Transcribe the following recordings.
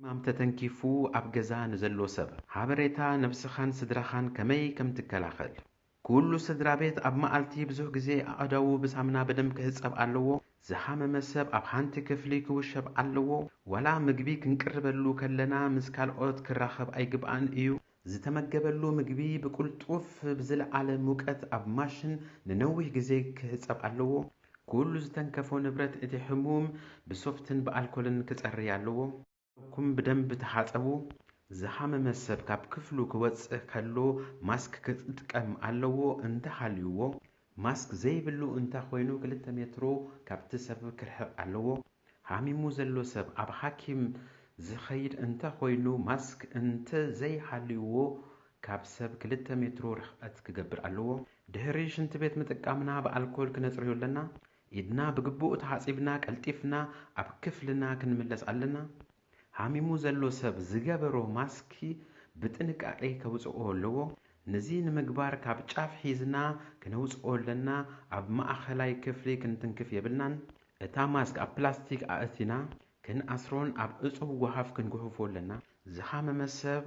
ማም ተተንኪፉ ኣብ ገዛ ንዘሎ ሰብ ሓበሬታ ነብስኻን ስድራኻን ከመይ ከም ትከላኸል ኩሉ ስድራ ቤት ኣብ መዓልቲ ብዙሕ ግዜ ኣእዳዉ ብሳምና በደንብ ክህጸብ ኣለዎ። ዝሓመመ ሰብ ኣብ ሓንቲ ክፍሊ ክውሸብ ኣለዎ። ወላ ምግቢ ክንቅርበሉ ከለና ምስ ካልኦት ክራኸብ ኣይግብኣን እዩ። ዝተመገበሉ ምግቢ ብቁልጡፍ ብዝለዓለ ሙቀት ኣብ ማሽን ንነዊሕ ግዜ ክህጸብ ኣለዎ። ኩሉ ዝተንከፎ ንብረት እቲ ሕሙም ብሶፍትን ብኣልኮልን ክጸሪ ኣለዎ። ኩም በደንብ ተሓጸቡ። ዝሓመመ ሰብ ካብ ክፍሉ ክወጽእ ከሎ ማስክ ክጥቀም ኣለዎ። እንተሃልይዎ ማስክ ዘይብሉ እንተኾይኑ 2 ሜትሮ ካብቲ ሰብ ክርሕቕ ኣለዎ። ሓሚሙ ዘሎ ሰብ ኣብ ሓኪም ዝኸይድ እንተኾይኑ ማስክ እንተዘይሃልይዎ ካብ ሰብ 2 ሜትሮ ርሕቐት ክገብር ኣለዎ። ድሕሪ ሽንቲ ቤት ምጥቃምና ብኣልኮል ክነጽርዮ ኣለና። ኢድና ብግቡእ ተሓጺብና ቀልጢፍና ኣብ ክፍልና ክንምለስ ኣለና። ሓሚሙ ዘሎ ሰብ ዝገበሮ ማስኪ ብጥንቃቄ ከውጽኦ ኣለዎ። ነዚ ንምግባር ካብ ጫፍ ሒዝና ክነውጽኦ ኣለና። ኣብ ማእኸላይ ክፍሊ ክንትንክፍ የብልናን። እታ ማስክ ኣብ ፕላስቲክ ኣእቲና ክንኣስሮን ኣብ እጹብ ወሃፍ ክንግሕፎ ኣለና። ዝሓመመ ሰብ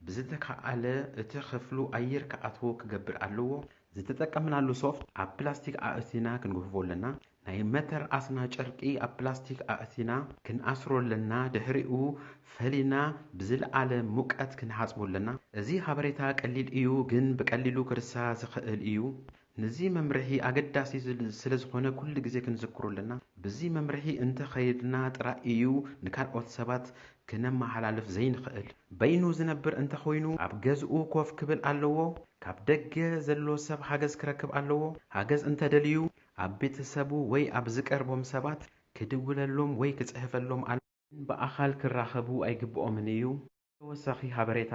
ብዝተከኣለ እቲ ክፍሉ ኣየር ክኣትዎ ክገብር ኣለዎ። ዝተጠቀምናሉ ሶፍት ኣብ ፕላስቲክ ኣእቲና ክንግሕፎ ኣለና። ናይ መተር ኣስና ጨርቂ ኣብ ፕላስቲክ ኣእቲና ክንኣስሮ ኣለና። ድሕሪኡ ፈሊና ብዝለዓለ ሙቀት ክንሓጽቦ ኣለና። እዚ ሓበሬታ ቀሊል እዩ፣ ግን ብቀሊሉ ክርሳ ዝኽእል እዩ። ነዚ መምርሒ ኣገዳሲ ስለ ዝኾነ ኩሉ ግዜ ክንዝክሮ ኣለና። ብዚ መምርሒ እንተኸይድና ጥራይ እዩ ንካልኦት ሰባት ክነመሓላልፍ ዘይንኽእል። በይኑ ዝነብር እንተኾይኑ ኣብ ገዝኡ ኮፍ ክብል ኣለዎ። ካብ ደገ ዘሎ ሰብ ሓገዝ ክረክብ ኣለዎ። ሓገዝ እንተደልዩ ኣብ ቤተሰቡ ወይ ኣብ ዝቀርቦም ሰባት ክድውለሎም ወይ ክጽሕፈሎም ኣለዎ። ብኣኻል ክራኸቡ ኣይግብኦምን እዩ። ተወሳኺ ሓበሬታ